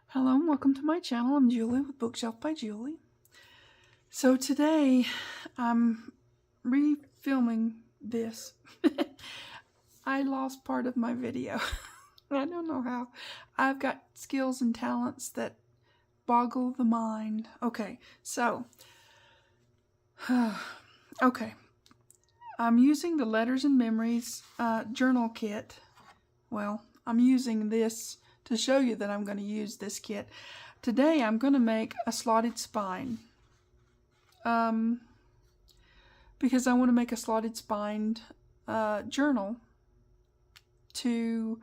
Hello and welcome to my channel. I'm Julie with Bookshelf by Julie. So today I'm refilming this. I lost part of my video. I don't know how. I've got skills and talents that boggle the mind. Okay, so okay. I'm using the Letters and Memories journal kit. Well, I'm using this to show you that I'm going to use this kit. Today I'm going to make a slotted spine. Because I want to make a slotted spined journal to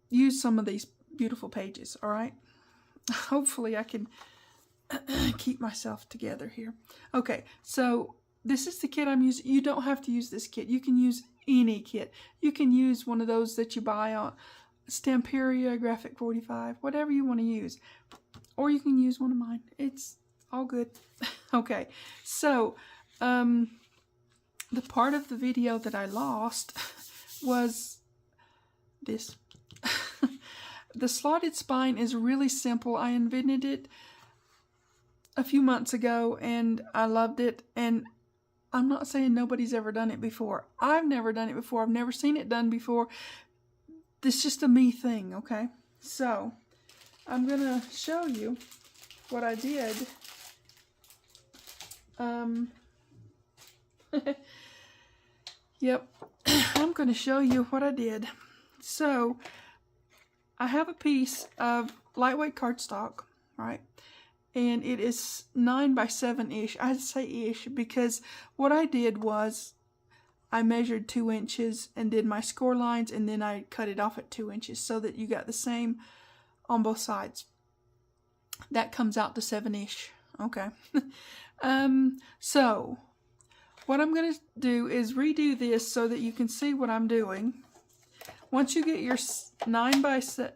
use some of these beautiful pages, alright? Hopefully I can keep myself together here. Okay, so this is the kit I'm using. You don't have to use this kit. You can use any kit. You can use one of those that you buy on Stamperia, Graphic 45, whatever you want to use. Or you can use one of mine. It's all good. Okay, so the part of the video that I lost was this. The slotted spine is really simple. I invented it a few months ago and I loved it, and I'm not saying nobody's ever done it before. I've never done it before. I've never seen it done before. This is just a me thing, okay? So, I'm going to show you what I did. Yep, I'm going to show you what I did. So, I have a piece of lightweight cardstock, right? And it is 9 by 7-ish. I say ish because what I did was I measured 2 inches and did my score lines, and then I cut it off at 2 inches so that you got the same on both sides. That comes out to 7-ish. Okay. So what I'm going to do is redo this so that you can see what I'm doing. Once you get your 9 by 7,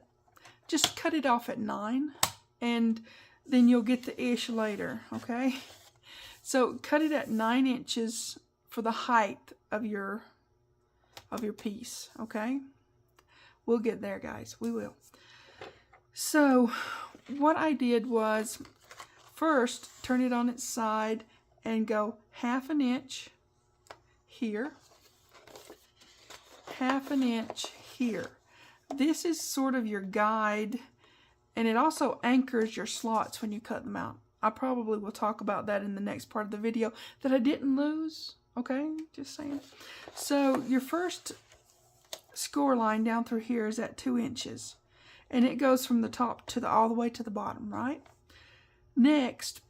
just cut it off at 9, and then you'll get the ish later. Okay. So cut it at 9 inches for the height of your piece, okay? We'll get there, guys. We will. So, what I did was first turn it on its side and go 1/2 inch here, 1/2 inch here. This is sort of your guide, and it also anchors your slots when you cut them out. I probably will talk about that in the next part of the video that I didn't lose. Okay, just saying. So your first score line down through here is at 2 inches. And it goes from the top to all the way to the bottom, right? Next,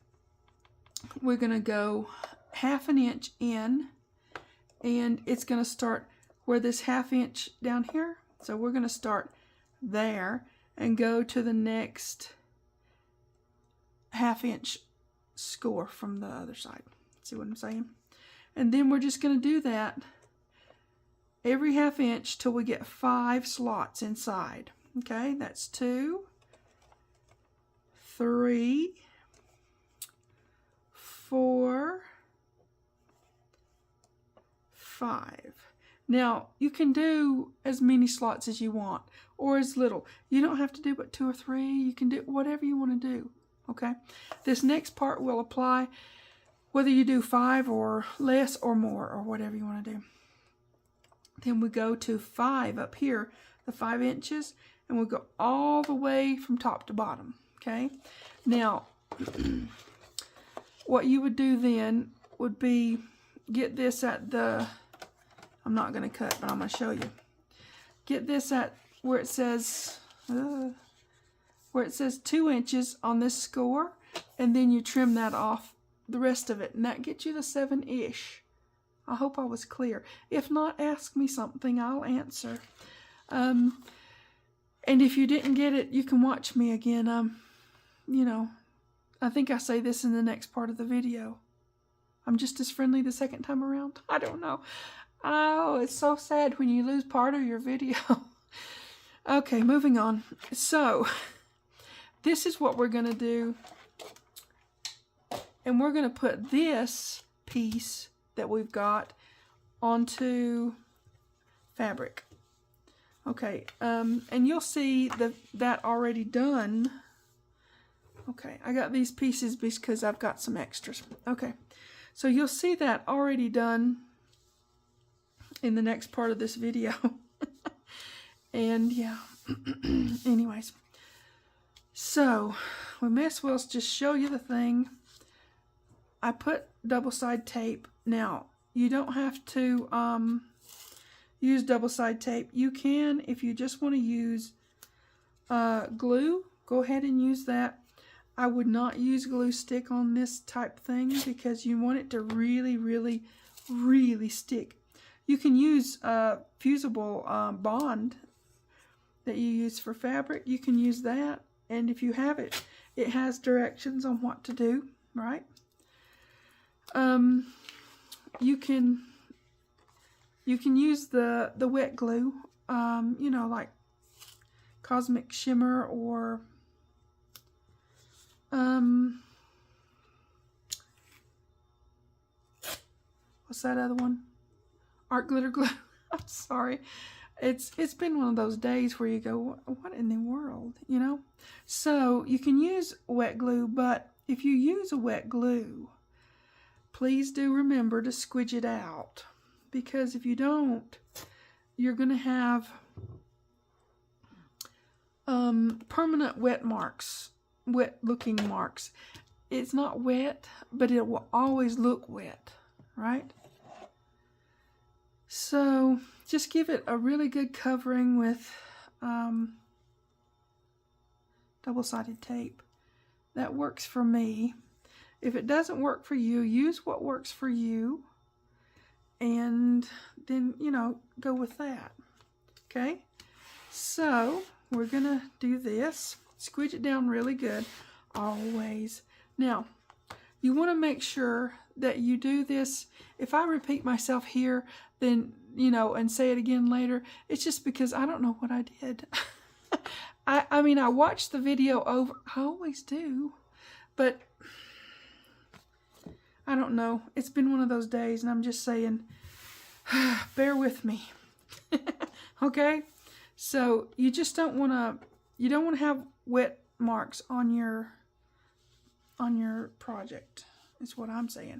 we're going to go 1/2 inch in. And it's going to start where this 1/2 inch down here. So we're going to start there and go to the next 1/2 inch score from the other side. See what I'm saying? And then we're just going to do that every 1/2 inch till we get 5 slots inside. Okay, that's 2, 3, 4, 5. Now, you can do as many slots as you want, or as little. You don't have to do but 2 or 3. You can do whatever you want to do. Okay, this next part will apply whether you do 5 or less or more, or whatever you want to do. Then we go to 5 up here, the 5 inches, and we'll go all the way from top to bottom. Okay, now what you would do then would be get this at the, I'm not going to cut, but I'm going to show you. Get this at where it says 2 inches on this score, and then you trim that off the rest of it, and that gets you the 7-ish. I hope I was clear. If not, ask me something, I'll answer. And if you didn't get it, you can watch me again. You know, I think I say this in the next part of the video. I'm just as friendly the second time around. I don't know. Oh, it's so sad when you lose part of your video. Okay, moving on. So, this is what we're going to do. And we're going to put this piece that we've got onto fabric. Okay, and you'll see that already done. Okay, I got these pieces because I've got some extras. Okay, so you'll see that already done in the next part of this video. And yeah, anyways, so we may as well just show you the thing. I put double-side tape. Now, you don't have to use double-side tape. You can, if you just want to use glue, go ahead and use that. I would not use glue stick on this type thing because you want it to really, really, really stick. You can use fusible bond that you use for fabric. You can use that, and if you have it, it has directions on what to do, right? You can use the wet glue, you know, like Cosmic Shimmer or what's that other one? Art Glitter Glue. I'm sorry. It's been one of those days where you go, what in the world, you know? So you can use wet glue, but if you use a wet glue, please do remember to squidge it out, because if you don't, you're going to have permanent wet marks, wet looking marks. It's not wet, but it will always look wet, right? So just give it a really good covering with double-sided tape. That works for me. If it doesn't work for you, use what works for you, and then, you know, go with that. Okay? So we're gonna do this. Squeeze it down really good, always. Now, you want to make sure that you do this. If I repeat myself here, then, you know, and say it again later, it's just because I don't know what I did. I mean, I watched the video over. I always do, but I don't know. It's been one of those days, and I'm just saying, bear with me. Okay? So you just don't want to, you don't want to have wet marks on your project, is what I'm saying.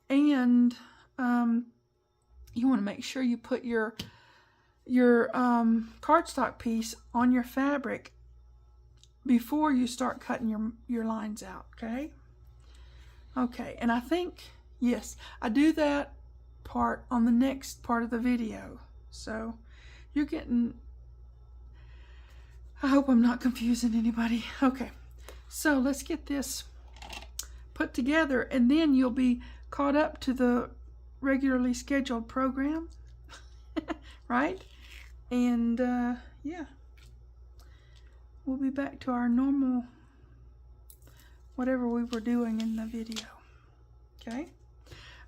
And you want to make sure you put your cardstock piece on your fabric before you start cutting your lines out, okay? Okay, and I think, yes, I do that part on the next part of the video. So you're getting, I hope I'm not confusing anybody. Okay, so let's get this put together, and then you'll be caught up to the regularly scheduled program, right? And yeah, we'll be back to our normal, whatever we were doing in the video. Okay,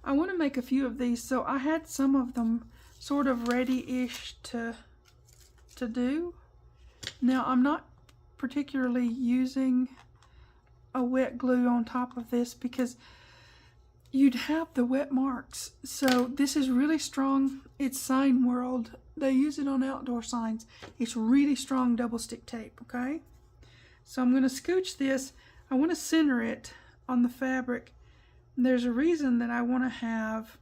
I want to make a few of these, so I had some of them sort of ready-ish to do. Now, I'm not particularly using a wet glue on top of this because you'd have the wet marks. So this is really strong. It's Sign World. They use it on outdoor signs. It's really strong double stick tape, okay? So I'm going to scooch this. I want to center it on the fabric. There's a reason that I want to have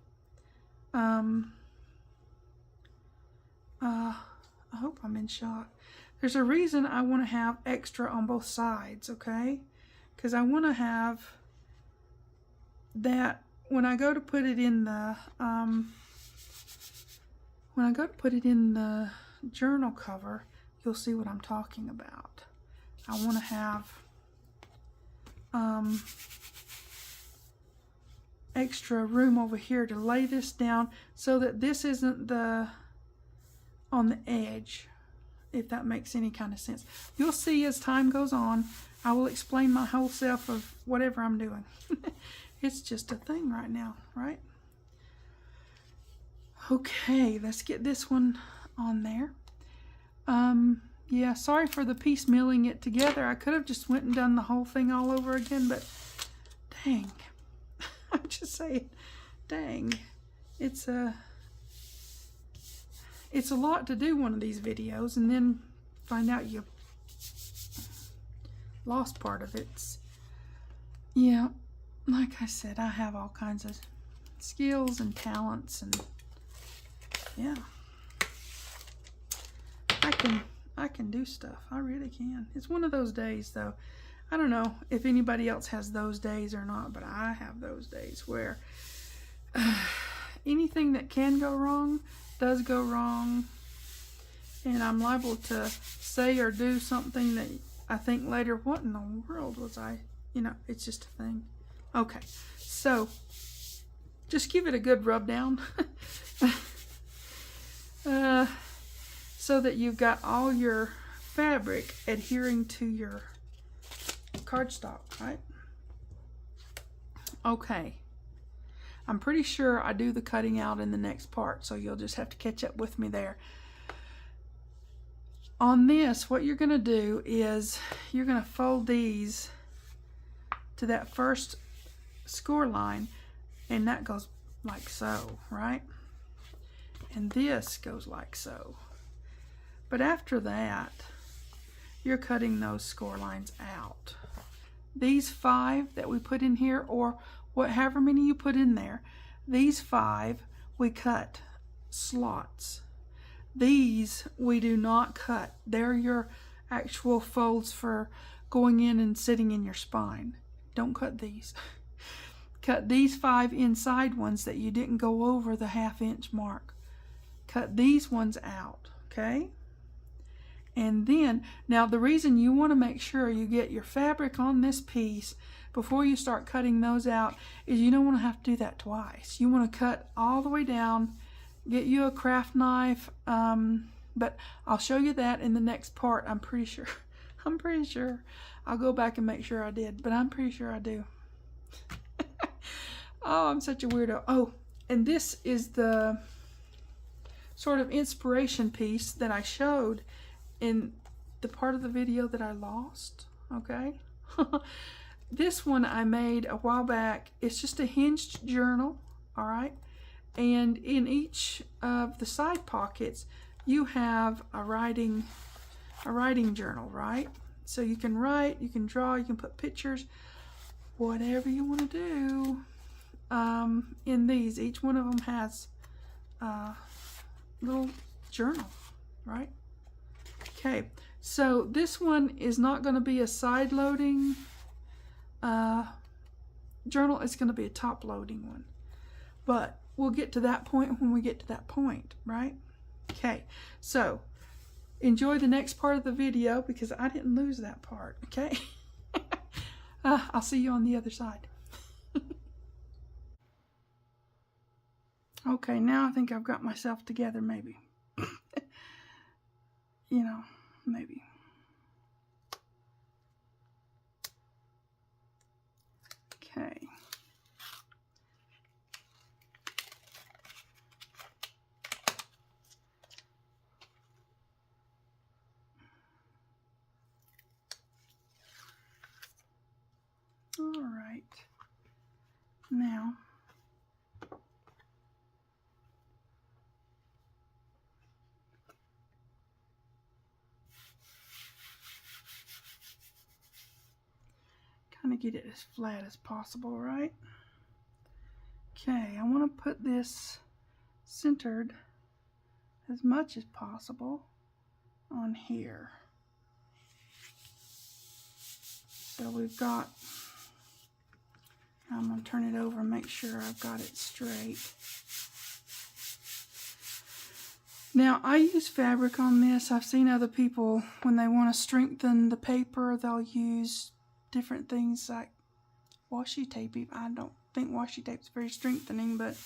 I hope I'm in shot. There's a reason I want to have extra on both sides, okay? Because I want to have that when I go to put it in the journal cover, you'll see what I'm talking about. I want to have extra room over here to lay this down so that this isn't on the edge, if that makes any kind of sense. You'll see as time goes on, I will explain my whole self of whatever I'm doing. It's just a thing right now, right? Okay, let's get this one on there. Yeah, sorry for the piecemealing it together. I could have just went and done the whole thing all over again, but dang. I'm just saying, dang, it's a lot to do one of these videos and then find out you lost part of it. Yeah, like I said, I have all kinds of skills and talents, and yeah, I can do stuff. I really can. It's one of those days, though. I don't know if anybody else has those days or not, but I have those days where anything that can go wrong does go wrong, and I'm liable to say or do something that I think later, what in the world was I? You know, it's just a thing. Okay, so just give it a good rub down so that you've got all your fabric adhering to your cardstock, right? Okay. I'm pretty sure I do the cutting out in the next part, so you'll just have to catch up with me there. On this, what you're going to do is you're going to fold these to that first score line, and that goes like so, right? And this goes like so. But after that, you're cutting those score lines out. These 5 that we put in here, or however many you put in there, these 5 we cut slots. These we do not cut. They're your actual folds for going in and sitting in your spine. Don't cut these. Cut these 5 inside ones that you didn't go over the 1/2 inch mark. Cut these ones out, okay? And then, now the reason you want to make sure you get your fabric on this piece before you start cutting those out is you don't want to have to do that twice. You want to cut all the way down, get you a craft knife, but I'll show you that in the next part. I'm pretty sure. I'll go back and make sure I did, but I'm pretty sure I do. Oh, I'm such a weirdo. Oh, and this is the sort of inspiration piece that I showed in the part of the video that I lost, okay? This one I made a while back. It's just a hinged journal, all right? And in each of the side pockets, you have a writing journal, right? So you can write, you can draw, you can put pictures, whatever you want to do. In these, each one of them has a little journal, right? Okay, so this one is not going to be a side loading journal. It's going to be a top loading one, but we'll get to that point when we get to that point, right? Okay, so enjoy the next part of the video because I didn't lose that part, okay? I'll see you on the other side. Okay, now I think I've got myself together, maybe. You know, maybe. Okay. All right. Now, kind of get it as flat as possible, right? Okay, I want to put this centered as much as possible on here. So we've got, I'm going to turn it over and make sure I've got it straight. Now, I use fabric on this. I've seen other people, when they want to strengthen the paper, they'll use different things like washi tape. I don't think washi tape is very strengthening, but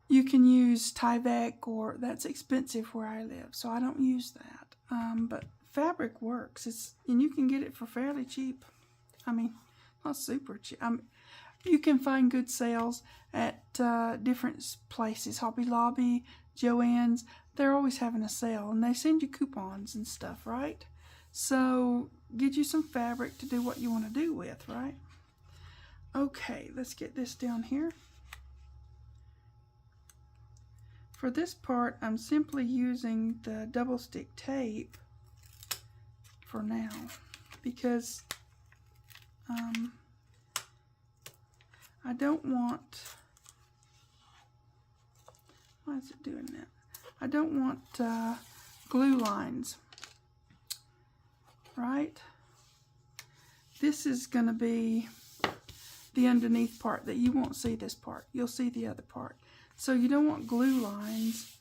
you can use Tyvek, or that's expensive where I live, so I don't use that. But fabric works. And you can get it for fairly cheap. I mean, not super cheap. You can find good sales at different places, Hobby Lobby, Joann's. They're always having a sale, and they send you coupons and stuff, right? So get you some fabric to do what you want to do with, right? Okay, let's get this down here. For this part, I'm simply using the double stick tape for now because I don't want, why is it doing that? I don't want glue lines, right? This is going to be the underneath part that you won't see this part. You'll see the other part. So you don't want glue lines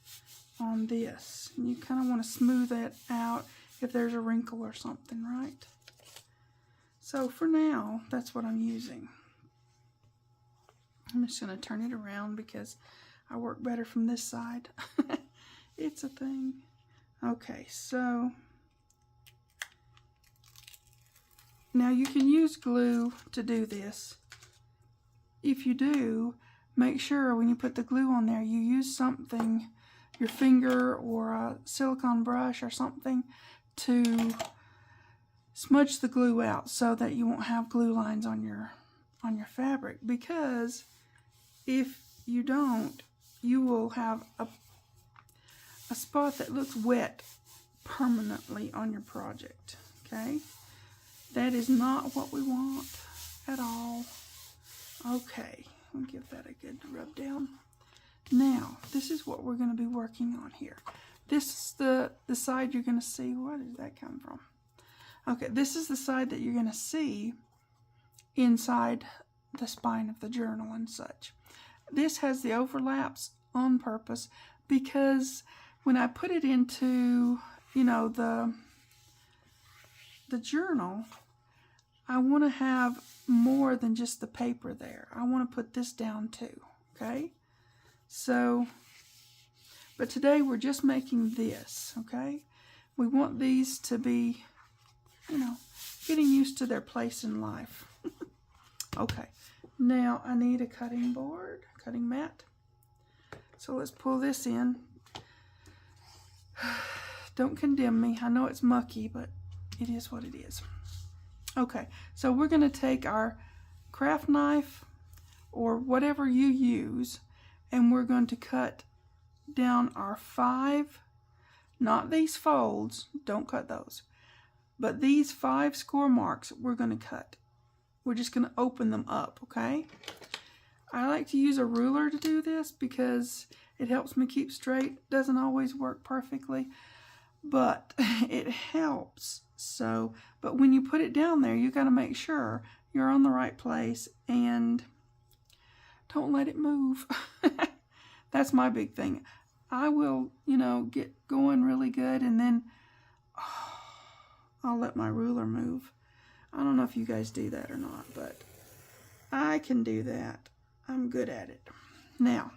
on this. You kind of want to smooth that out if there's a wrinkle or something, right? So for now, that's what I'm using. I'm just going to turn it around because I work better from this side. It's a thing. Okay, so now you can use glue to do this. If you do, make sure when you put the glue on there, you use something, your finger or a silicone brush or something, to smudge the glue out so that you won't have glue lines on your fabric. Because if you don't, you will have a spot that looks wet permanently on your project. Okay, that is not what we want at all. Okay, I'll give that a good rub down. Now, this is what we're going to be working on here. This is the side you're going to see. Where did that come from? Okay, this is the side that you're going to see inside the spine of the journal and such. This has the overlaps on purpose because when I put it into, you know, the journal, I want to have more than just the paper there. I want to put this down too, okay? So, but today we're just making this, okay? We want these to be, you know, getting used to their place in life. Okay, now I need a cutting board, cutting mat. So let's pull this in. Don't condemn me. I know it's mucky, but it is what it is. Okay, so we're going to take our craft knife or whatever you use, and we're going to cut down our 5, not these folds, don't cut those, but these 5 score marks we're going to cut. We're just going to open them up, okay? I like to use a ruler to do this because it helps me keep straight. Doesn't always work perfectly, but it helps. So, but when you put it down there, you got to make sure you're on the right place and don't let it move. That's my big thing. I will, you know, get going really good and then I'll let my ruler move. I don't know if you guys do that or not, but I can do that. I'm good at it. Now,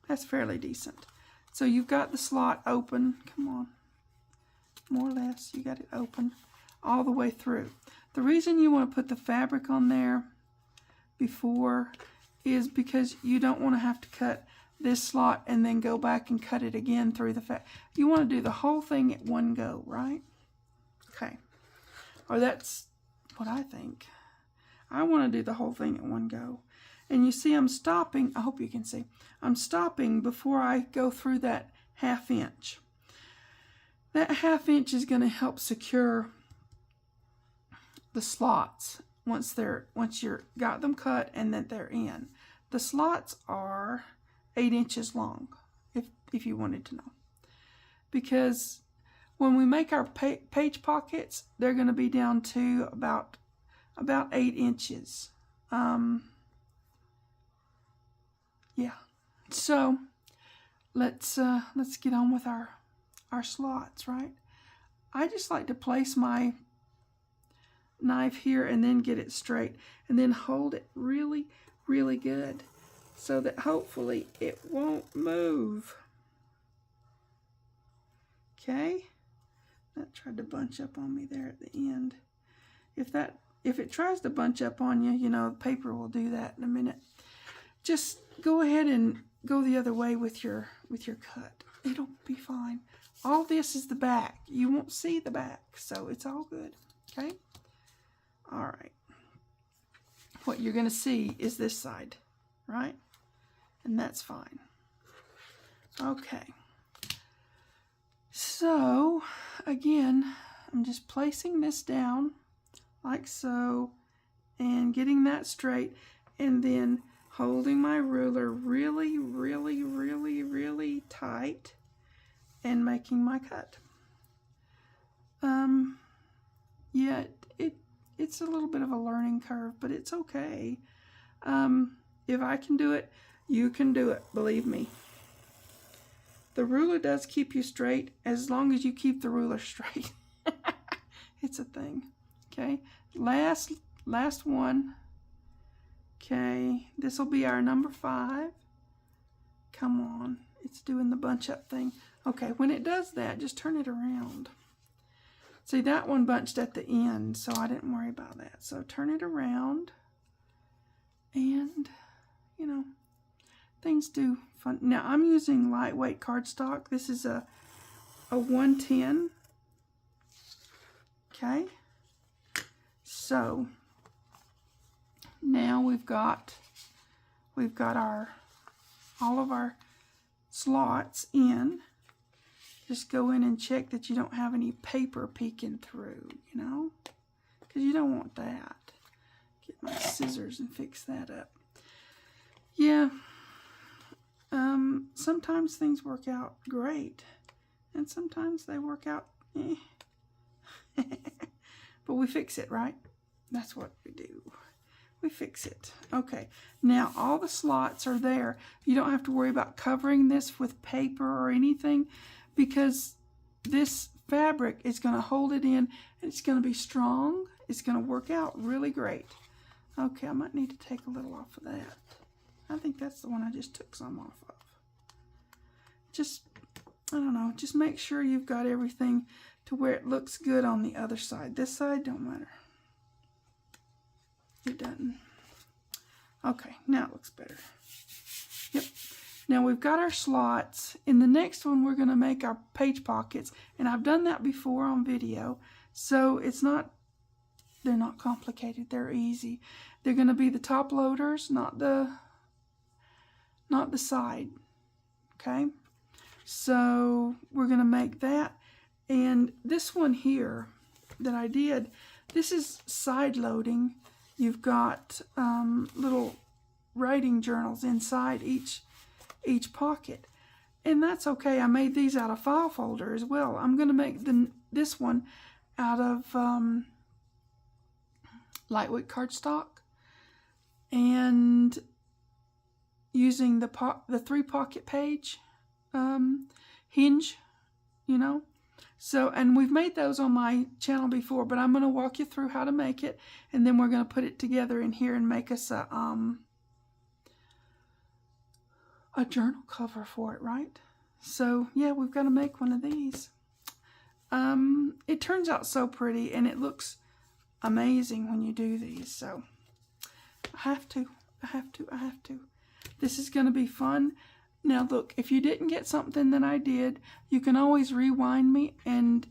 that's fairly decent. So you've got the slot open. Come on. More or less, you got it open all the way through. The reason you want to put the fabric on there before is because you don't want to have to cut this slot and then go back and cut it again through the fabric. You want to do the whole thing at one go, right? Okay. Or that's what I think. I want to do the whole thing at one go. And you see I'm stopping, I hope you can see, I'm stopping before I go through that 1/2 inch. That 1/2 inch is going to help secure the slots once you're got them cut and that they're in. The slots are 8 inches long, if you wanted to know. Because when we make our page pockets, they're going to be down to about 8 inches. Yeah. So let's get on with our slots, right? I just like to place my knife here and then get it straight and then hold it really, really good so that hopefully it won't move. Okay? That tried to bunch up on me there at the end. If it tries to bunch up on you, you know, the paper will do that in a minute. Just go ahead and go the other way with your cut. It'll be fine. All this is the back. You won't see the back, so it's all good. Okay? All right. what you're going to see is this side, right? And that's fine. Okay. So, again, I'm just placing this down like so and getting that straight, and then holding my ruler really, really, really, really tight and making my cut. Yeah, it's a little bit of a learning curve, but it's okay. If I can do it, you can do it, believe me. The ruler does keep you straight as long as you keep the ruler straight. It's a thing. Okay, last one. Okay, this will be our number 5. Come on, it's doing the bunch up thing. Okay, when it does that, just turn it around. See, that one bunched at the end, so I didn't worry about that. So turn it around, and, you know, things do fun. Now, I'm using lightweight cardstock. This is a 110. Okay. So, now we've got all of our slots in. Just go in and check that you don't have any paper peeking through, you know, because you don't want that. Get my scissors and fix that up. Yeah, sometimes things work out great, and sometimes they work out eh. But we fix it, right? That's what we do. We fix it. Okay, now all the slots are there. You don't have to worry about covering this with paper or anything, because this fabric is going to hold it in, and it's going to be strong. It's going to work out really great. Okay, I might need to take a little off of that. I think that's the one I just took some off of. Just, I don't know, just make sure you've got everything to where it looks good on the other side. This side don't matter. It doesn't. Okay, now it looks better. Yep. Now we've got our slots. In the next one, we're going to make our page pockets. And I've done that before on video. So it's not, they're not complicated. They're easy. They're going to be the top loaders, not the side. Okay. So we're going to make that. And this one here that I did, this is side loading. You've got little writing journals inside each pocket, and that's okay. I made these out of file folder as well. I'm going to make this one out of lightweight cardstock and using the 3-pocket page hinge, you know. So, and we've made those on my channel before, but I'm going to walk you through how to make it, and then we're going to put it together in here and make us a journal cover for it, right? So, yeah, we've got to make one of these. It turns out so pretty, and it looks amazing when you do these, so I have to. This is going to be fun. Now look, if you didn't get something that I did, you can always rewind me and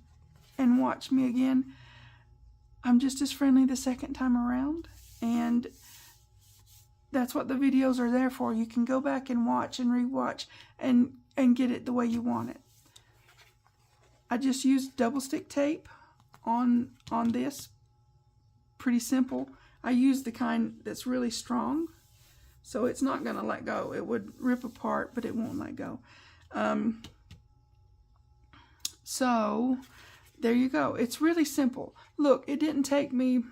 watch me again. I'm just as friendly the second time around, and that's what the videos are there for. You can go back and watch and rewatch and get it the way you want it. I just used double stick tape on this. Pretty simple. I used the kind that's really strong, so it's not going to let go. It would rip apart, but it won't let go. So there you go. It's really simple. Look, it didn't take me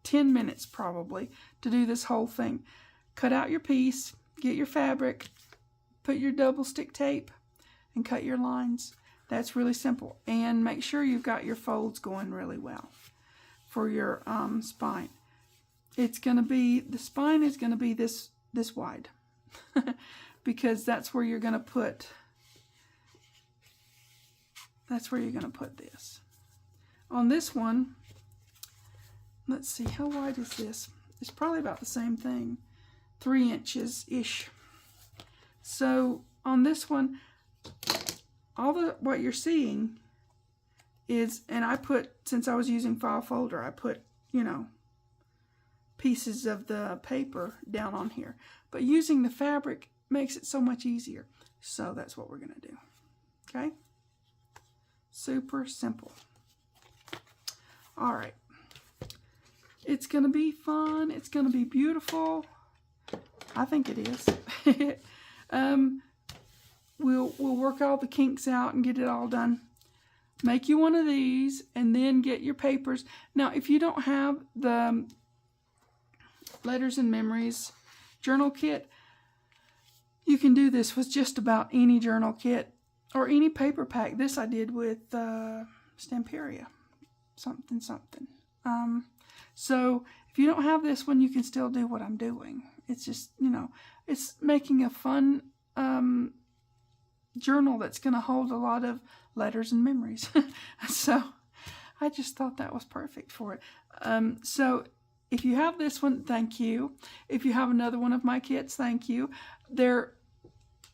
10 minutes probably to do this whole thing. Cut out your piece, get your fabric, put your double stick tape, and cut your lines. That's really simple. And make sure you've got your folds going really well for your spine. It's going to be, the spine is going to be this wide because that's where you're going to put, this. On this one, let's see, how wide is this? It's probably about the same thing, 3 inches-ish. So on this one, what you're seeing is, and I put, since I was using file folder, I put, you know, pieces of the paper down on here. But using the fabric makes it so much easier. So that's what we're going to do. Okay? Super simple. All right. It's going to be fun. It's going to be beautiful. I think it is. We'll work all the kinks out and get it all done. Make you one of these and then get your papers. Now, if you don't have the Letters and Memories journal kit, you can do this with just about any journal kit or any paper pack. This I did with Stamperia. Something. So if you don't have this one, you can still do what I'm doing. It's just, you know, it's making a fun journal that's going to hold a lot of letters and memories. So I just thought that was perfect for it. So if you have this one, thank you. If you have another one of my kits, thank you.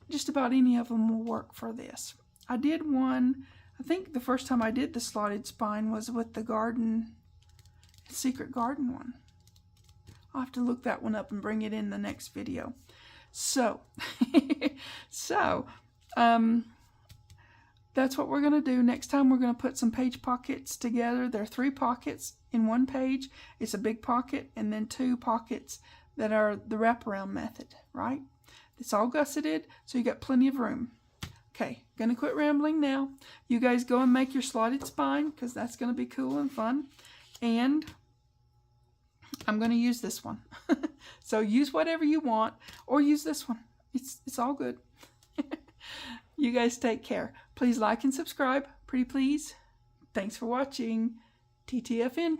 Just about any of them will work for this. I did one, I think the first time I did the slotted spine was with the Secret Garden one. I'll have to look that one up and bring it in the next video. So, that's what we're going to do. Next time we're going to put some page pockets together. There are 3 pockets in one page. It's a big pocket and then 2 pockets that are the wraparound method, right? It's all gusseted, so you got plenty of room. Okay, going to quit rambling now. You guys go and make your slotted spine because that's going to be cool and fun. And I'm going to use this one. So use whatever you want or use this one. It's all good. You guys take care. Please like and subscribe. Pretty please. Thanks for watching. TTFN.